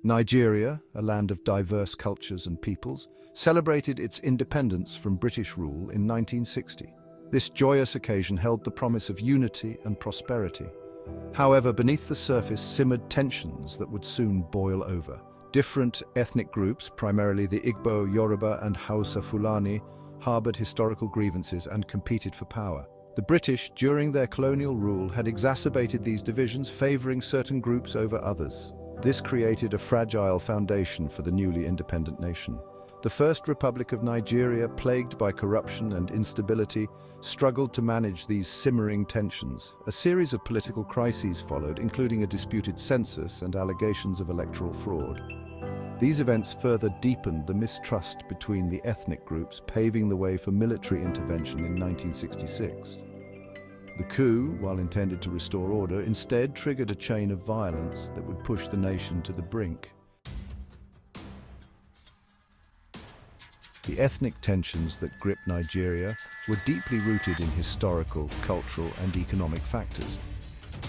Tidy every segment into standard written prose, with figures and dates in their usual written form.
Nigeria, a land of diverse cultures and peoples, celebrated its independence from British rule in 1960. This joyous occasion held the promise of unity and prosperity. However, beneath the surface simmered tensions that would soon boil over. Different ethnic groups, primarily the Igbo, Yoruba, and Hausa Fulani, harbored historical grievances and competed for power. The British, during their colonial rule, had exacerbated these divisions, favoring certain groups over others. This created a fragile foundation for the newly independent nation. The First Republic of Nigeria, plagued by corruption and instability, struggled to manage these simmering tensions. A series of political crises followed, including a disputed census and allegations of electoral fraud. These events further deepened the mistrust between the ethnic groups, paving the way for military intervention in 1966. The coup, while intended to restore order, instead triggered a chain of violence that would push the nation to the brink. The ethnic tensions that gripped Nigeria were deeply rooted in historical, cultural, and economic factors.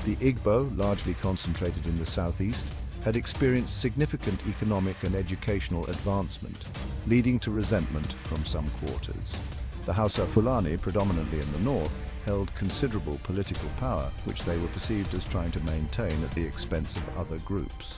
The Igbo, largely concentrated in the southeast, had experienced significant economic and educational advancement, leading to resentment from some quarters. The Hausa Fulani, predominantly in the north, held considerable political power, which they were perceived as trying to maintain at the expense of other groups.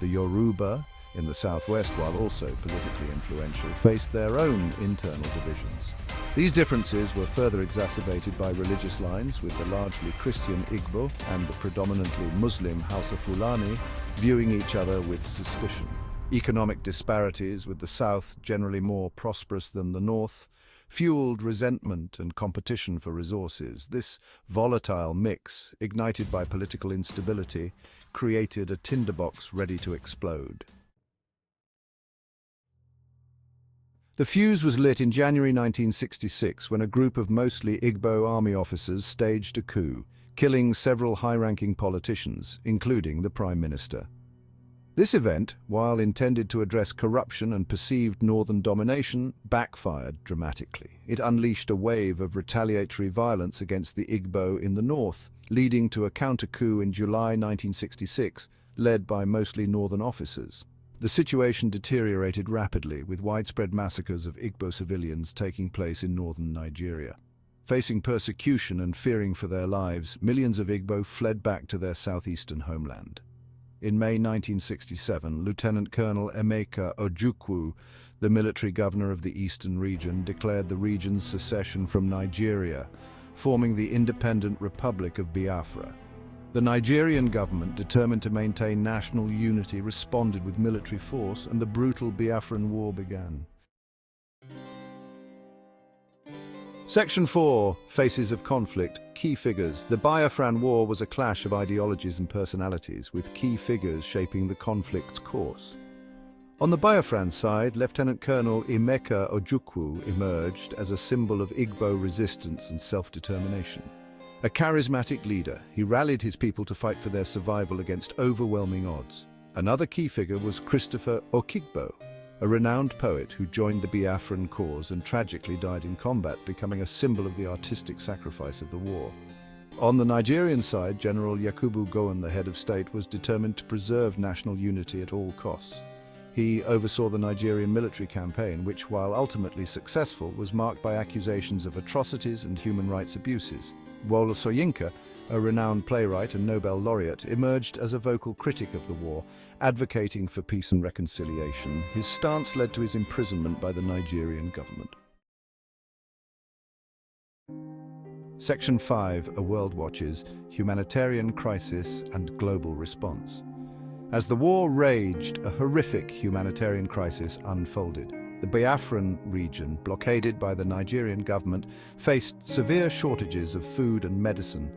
The Yoruba, in the southwest, while also politically influential, faced their own internal divisions. These differences were further exacerbated by religious lines, with the largely Christian Igbo and the predominantly Muslim Hausa Fulani viewing each other with suspicion. Economic disparities, with the south generally more prosperous than the north, fueled resentment and competition for resources. This volatile mix, ignited by political instability, created a tinderbox ready to explode. The fuse was lit in January 1966 when a group of mostly Igbo army officers staged a coup, killing several high-ranking politicians, including the Prime Minister. This event, while intended to address corruption and perceived northern domination, backfired dramatically. It unleashed a wave of retaliatory violence against the Igbo in the north, leading to a counter-coup in July 1966, led by mostly northern officers. The situation deteriorated rapidly, with widespread massacres of Igbo civilians taking place in northern Nigeria. Facing persecution and fearing for their lives, millions of Igbo fled back to their southeastern homeland. In May 1967, Lieutenant Colonel Emeka Ojukwu, the military governor of the eastern region, declared the region's secession from Nigeria, forming the independent Republic of Biafra. The Nigerian government, determined to maintain national unity, responded with military force, and the brutal Biafran War began. Section 4. Faces of conflict. Key figures. The Biafran War was a clash of ideologies and personalities, with key figures shaping the conflict's course. On the Biafran side, Lieutenant Colonel Emeka Ojukwu emerged as a symbol of Igbo resistance and self-determination. A charismatic leader, he rallied his people to fight for their survival against overwhelming odds. Another key figure was Christopher Okigbo, a renowned poet who joined the Biafran cause and tragically died in combat, becoming a symbol of the artistic sacrifice of the war. On the Nigerian side, General Yakubu Gowon, the head of state, was determined to preserve national unity at all costs. He oversaw the Nigerian military campaign, which, while ultimately successful, was marked by accusations of atrocities and human rights abuses. Wole Soyinka, a renowned playwright and Nobel laureate, emerged as a vocal critic of the war, advocating for peace and reconciliation. His stance led to his imprisonment by the Nigerian government. Section 5. A World Watches, Humanitarian Crisis and Global Response. As the war raged, a horrific humanitarian crisis unfolded. The Biafran region, blockaded by the Nigerian government, faced severe shortages of food and medicine.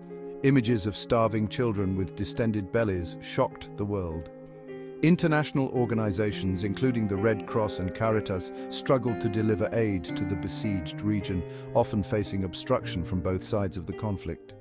Images of starving children with distended bellies shocked the world. International organizations, including the Red Cross and Caritas, struggled to deliver aid to the besieged region, often facing obstruction from both sides of the conflict.